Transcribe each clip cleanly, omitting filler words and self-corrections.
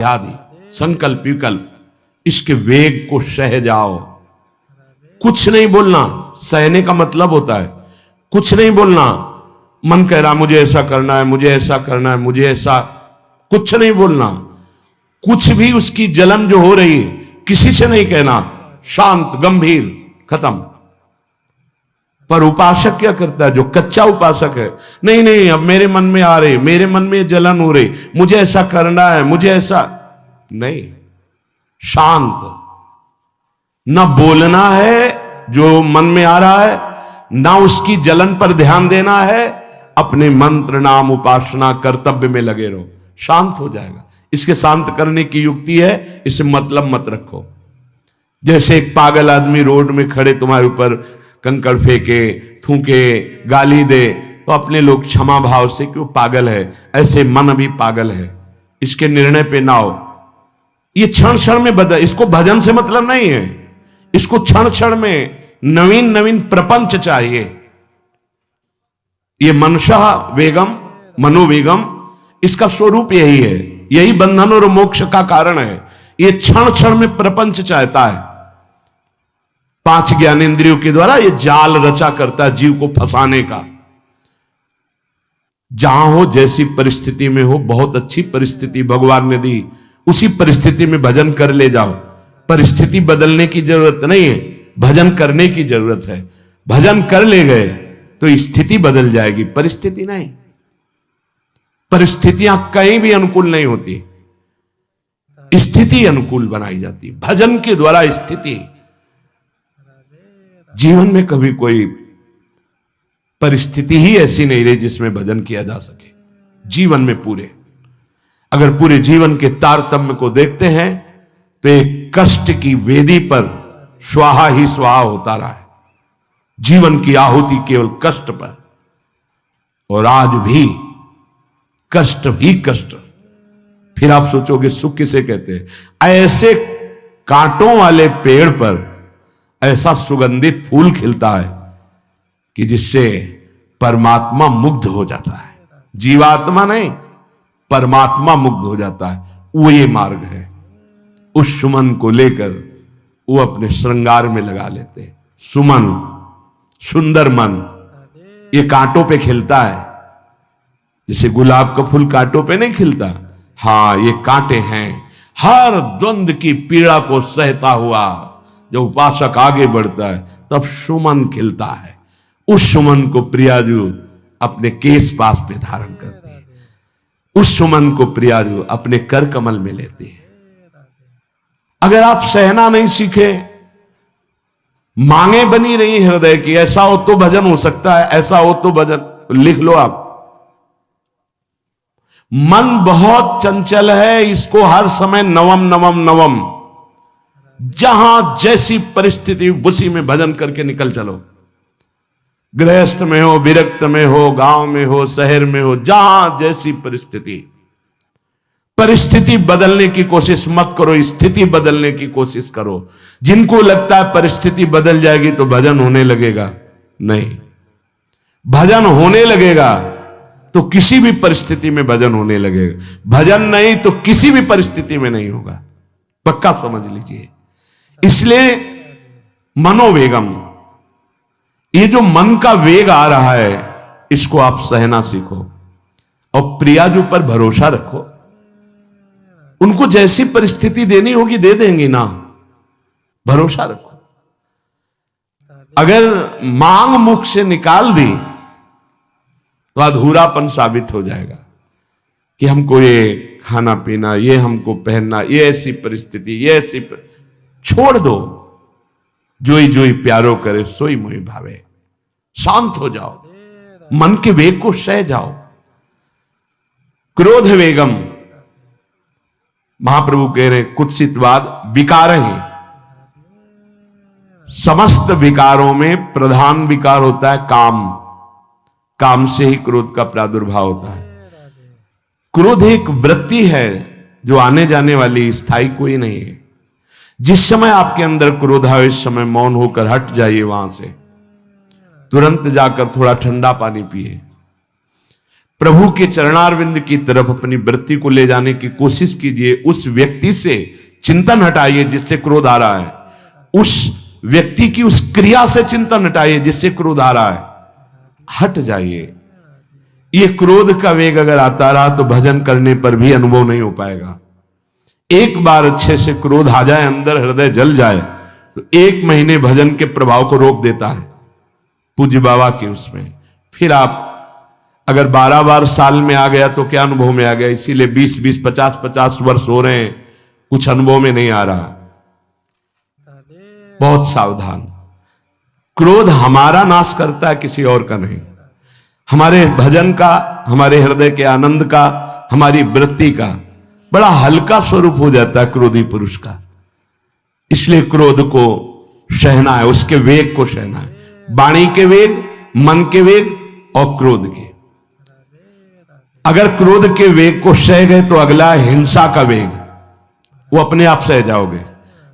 आदि संकल्प विकल्प, इसके वेग को सह जाओ। कुछ नहीं बोलना, सहने का मतलब होता है कुछ नहीं बोलना। मन कह रहा मुझे ऐसा करना है, मुझे ऐसा करना है, मुझे ऐसा, कुछ नहीं बोलना। कुछ भी उसकी जलन जो हो रही है किसी से नहीं कहना, शांत गंभीर, खत्म। पर उपासक क्या करता है, जो कच्चा उपासक है, नहीं नहीं अब मेरे मन में आ रही, मेरे मन में जलन हो रही, मुझे ऐसा करना है, मुझे ऐसा नहीं। शांत, न बोलना है जो मन में आ रहा है, ना उसकी जलन पर ध्यान देना है, अपने मंत्र नाम उपासना कर्तव्य में लगे रहो, शांत हो जाएगा। इसके शांत करने की युक्ति है, इसे मतलब मत रखो। जैसे एक पागल आदमी रोड में खड़े तुम्हारे ऊपर कंकड़ फेंके, थूके, गाली दे, तो अपने लोग क्षमा भाव से क्यों पागल है, ऐसे मन भी पागल है, इसके निर्णय पे ना हो। ये क्षण क्षण में बदल, इसको भजन से मतलब नहीं है, इसको क्षण क्षण में नवीन नवीन प्रपंच चाहिए। ये मनसा वेगम, मनोवेगम, इसका स्वरूप यही है, यही बंधन और मोक्ष का कारण है। ये क्षण क्षण में प्रपंच चाहता है। 5 ज्ञानेंद्रियों के द्वारा ये जाल रचा करता है जीव को फंसाने का। जहां हो, जैसी परिस्थिति में हो, बहुत अच्छी परिस्थिति भगवान ने दी, उसी परिस्थिति में भजन कर ले जाओ। परिस्थिति बदलने की जरूरत नहीं है, भजन करने की जरूरत है। भजन कर ले गए तो स्थिति बदल जाएगी, परिस्थिति नहीं। परिस्थितियां कहीं भी अनुकूल नहीं होती, स्थिति अनुकूल बनाई जाती। भजन के द्वारा स्थिति, जीवन में कभी कोई परिस्थिति ही ऐसी नहीं रही जिसमें भजन किया जा सके। जीवन में पूरे, अगर पूरे जीवन के तारतम्य को देखते हैं तो एक कष्ट की वेदी पर स्वाहा ही स्वाहा होता रहा है। जीवन की आहुति केवल कष्ट पर, और आज भी कष्ट ही कष्ट। फिर आप सोचोगे सुख किसे कहते हैं? ऐसे कांटों वाले पेड़ पर ऐसा सुगंधित फूल खिलता है कि जिससे परमात्मा मुग्ध हो जाता है। जीवात्मा नहीं, परमात्मा मुग्ध हो जाता है। वो ये मार्ग है। उस सुमन को लेकर वो अपने श्रृंगार में लगा लेते हैं। सुमन, सुंदर मन, ये कांटों पे खिलता है। जैसे गुलाब का फूल कांटों पे नहीं खिलता, हाँ ये कांटे हैं। हर द्वंद की पीड़ा को सहता हुआ जब उपासक आगे बढ़ता है तब सुमन खिलता है। उस सुमन को प्रियाजू अपने केश पास पे धारण करते हैं, उस सुमन को प्रियाजू अपने कर कमल में लेते हैं। अगर आप सहना नहीं सीखे, मांगे बनी रही हृदय की, ऐसा हो तो भजन हो सकता है, ऐसा हो तो भजन, लिख लो आप। मन बहुत चंचल है, इसको हर समय नवम नवम नवम, जहां जैसी परिस्थिति उसी में भजन करके निकल चलो। गृहस्थ में हो, विरक्त में हो, गांव में हो, शहर में हो, जहां जैसी परिस्थिति, परिस्थिति बदलने की कोशिश मत करो, स्थिति बदलने की कोशिश करो। जिनको लगता है परिस्थिति बदल जाएगी तो भजन होने लगेगा, नहीं। भजन होने लगेगा तो किसी भी परिस्थिति में भजन होने लगेगा। भजन नहीं तो किसी भी परिस्थिति में नहीं होगा, पक्का समझ लीजिए। इसलिए मनोवेगम, ये जो मन का वेग आ रहा है, इसको आप सहना सीखो और प्रियाजू पर भरोसा रखो। उनको जैसी परिस्थिति देनी होगी दे देंगी ना, भरोसा रखो। अगर मांग मुख से निकाल दी तो अधूरापन साबित हो जाएगा कि हमको ये खाना पीना, ये हमको पहनना, ये ऐसी परिस्थिति, ये ऐसी छोड़ दो। जोई जोई प्यारो करे सोई मोहि भावे। शांत हो जाओ, मन के वेग को सह जाओ। क्रोध वेगम, महाप्रभु कह रहे कुत्सितवाद विकार ही, समस्त विकारों में प्रधान विकार होता है काम। काम से ही क्रोध का प्रादुर्भाव होता है। क्रोध एक वृत्ति है जो आने जाने वाली, स्थायी कोई नहीं है। जिस समय आपके अंदर क्रोध आए, इस समय मौन होकर हट जाइए वहां से, तुरंत जाकर थोड़ा ठंडा पानी पिए, प्रभु के चरणारविंद की तरफ अपनी वृत्ति को ले जाने की कोशिश कीजिए। उस व्यक्ति से चिंतन हटाइए जिससे क्रोध आ रहा है, उस व्यक्ति की उस क्रिया से चिंतन हटाइए जिससे क्रोध आ रहा है, हट जाइए। ये क्रोध का वेग अगर आता रहा तो भजन करने पर भी अनुभव नहीं हो पाएगा। एक बार अच्छे से क्रोध आ जाए, अंदर हृदय जल जाए, तो 1 महीने भजन के प्रभाव को रोक देता है पूज्य बाबा के उसमें। फिर आप अगर 12 बार साल में आ गया तो क्या अनुभव में आ गया। इसीलिए 20-20, 50-50 वर्ष हो रहे हैं, कुछ अनुभव में नहीं आ रहा। बहुत सावधान। क्रोध हमारा नाश करता है, किसी और का नहीं। हमारे भजन का, हमारे हृदय के आनंद का, हमारी वृत्ति का बड़ा हल्का स्वरूप हो जाता है क्रोधी पुरुष का। इसलिए क्रोध को सहना है, उसके वेग को सहना है। वाणी के वेग, मन के वेग और क्रोध के। अगर क्रोध के वेग को सह गए तो अगला हिंसा का वेग, वो अपने आप सह जाओगे,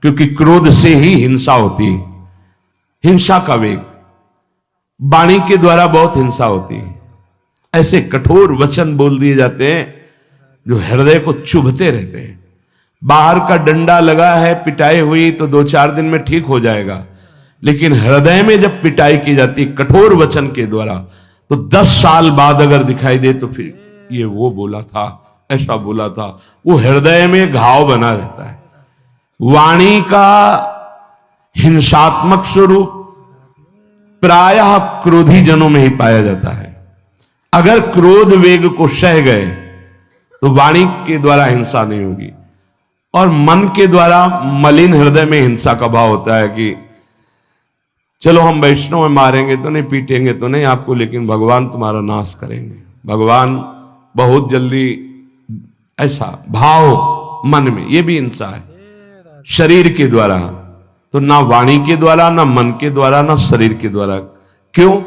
क्योंकि क्रोध से ही हिंसा होती है। हिंसा का वेग, वाणी के द्वारा बहुत हिंसा होती है। ऐसे कठोर वचन बोल दिए जाते हैं जो हृदय को चुभते रहते हैं। बाहर का डंडा लगा है, पिटाई हुई तो 2-4 दिन में ठीक हो जाएगा, लेकिन हृदय में जब पिटाई की जाती है कठोर वचन के द्वारा, तो 10 साल बाद अगर दिखाई दे तो फिर ये वो बोला था, ऐसा बोला था, वो हृदय में घाव बना रहता है। वाणी का हिंसात्मक स्वरूप प्रायः क्रोधी जनों में ही पाया जाता है। अगर क्रोध वेग को सह गए तो वाणी के द्वारा हिंसा नहीं होगी, और मन के द्वारा मलिन हृदय में हिंसा का भाव होता है कि चलो हम वैष्णव में मारेंगे तो नहीं, पीटेंगे तो नहीं आपको, लेकिन भगवान तुम्हारा नाश करेंगे, भगवान बहुत जल्दी, ऐसा भाव मन में, ये भी हिंसा है। शरीर के द्वारा तो ना वाणी के द्वारा, ना मन के द्वारा, ना शरीर के द्वारा। क्यों?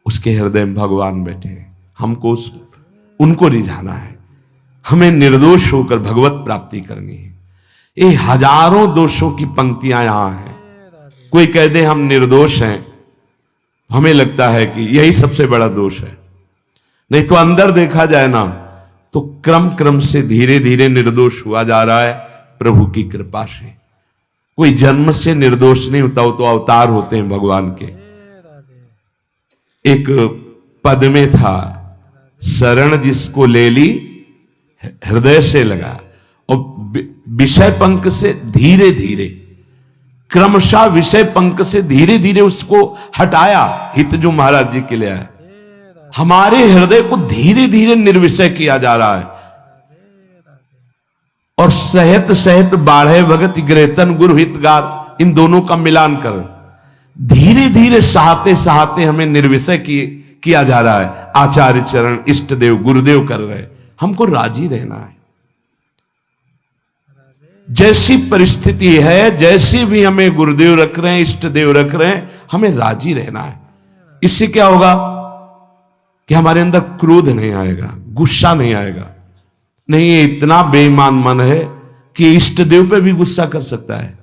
उसके हृदय में भगवान बैठे हैं, हमको उनको रिझाना है, हमें निर्दोष होकर भगवत प्राप्ति करनी है। ये हजारों दोषों की पंक्तियां यहां हैं। कोई कह दे हम निर्दोष हैं, हमें लगता है कि यही सबसे बड़ा दोष है। नहीं तो अंदर देखा जाए ना तो क्रम क्रम से धीरे धीरे निर्दोष हुआ जा रहा है प्रभु की कृपा से। कोई जन्म से निर्दोष नहीं होता, वो तो अवतार होते हैं भगवान के। एक पद में था, शरण जिसको ले ली हृदय से लगा, और विषय पंख से धीरे धीरे, क्रमशः विषय पंख से धीरे धीरे उसको हटाया। हित जो महाराज जी के लिए आए, हमारे हृदय को धीरे धीरे निर्विषय किया जा रहा है। और सहत सहत बाढ़े भगत ग्रहतन गुरु हितगार, इन दोनों का मिलान कर धीरे धीरे सहाते सहाते हमें निर्विषय किया जा रहा है। आचार्य चरण, इष्ट देव, गुरुदेव कर रहे, हमको राजी रहना है। जैसी परिस्थिति है, जैसी भी हमें गुरुदेव रख रहे हैं, इष्ट देव रख रहे हैं, हमें राजी रहना है। इससे क्या होगा कि हमारे अंदर क्रोध नहीं आएगा, गुस्सा नहीं आएगा। नहीं, ये इतना बेईमान मन है कि इष्ट देव पे भी गुस्सा कर सकता है,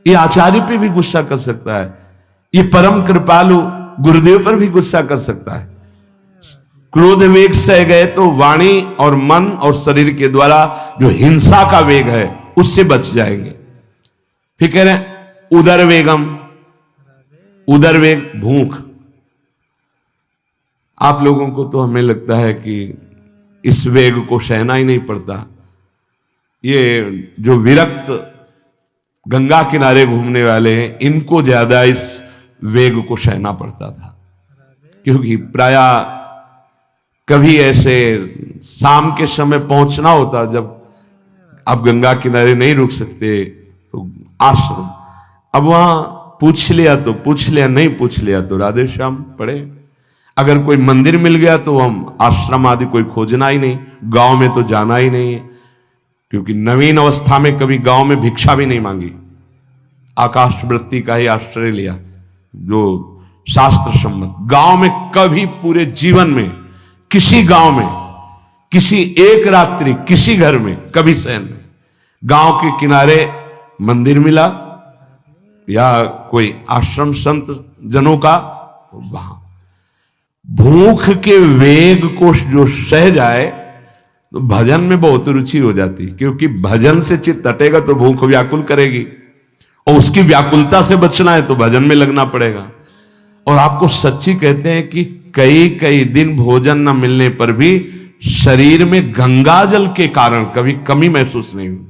ये आचार्य पे भी गुस्सा कर सकता है, ये परम कृपालु गुरुदेव पर भी गुस्सा कर सकता है। क्रोध वेग सह गए तो वाणी और मन और शरीर के द्वारा जो हिंसा का वेग है उससे बच जाएंगे। फिर कह रहे हैं उदर वेगम, उदर वेग भूख। आप लोगों को तो हमें लगता है कि इस वेग को सहना ही नहीं पड़ता। ये जो विरक्त गंगा किनारे घूमने वाले हैं, इनको ज्यादा इस वेग को सहना पड़ता था, क्योंकि प्रायः कभी ऐसे शाम के समय पहुंचना होता, जब आप गंगा किनारे नहीं रुक सकते तो आश्रम, अब वहां पूछ लिया तो पूछ लिया, नहीं पूछ लिया तो राधे श्याम पढ़े। अगर कोई मंदिर मिल गया तो हम आश्रम आदि कोई खोजना ही नहीं, गांव में तो जाना ही नहीं है, क्योंकि नवीन अवस्था में कभी गांव में भिक्षा भी नहीं मांगी, आकाश वृत्ति का ही आश्रय लिया जो शास्त्र सम्मत। गांव में कभी पूरे जीवन में किसी गांव में किसी एक रात्रि किसी घर में कभी शयन नहीं। गांव के किनारे मंदिर मिला या कोई आश्रम संत जनों का, वहां भूख के वेग को जो सह जाए तो भजन में बहुत रुचि हो जाती, क्योंकि भजन से चित्त हटेगा तो भूख व्याकुल करेगी, और उसकी व्याकुलता से बचना है तो भजन में लगना पड़ेगा। और आपको सच्ची कहते हैं कि कई कई दिन भोजन न मिलने पर भी शरीर में गंगा जल के कारण कभी कमी महसूस नहीं हुई।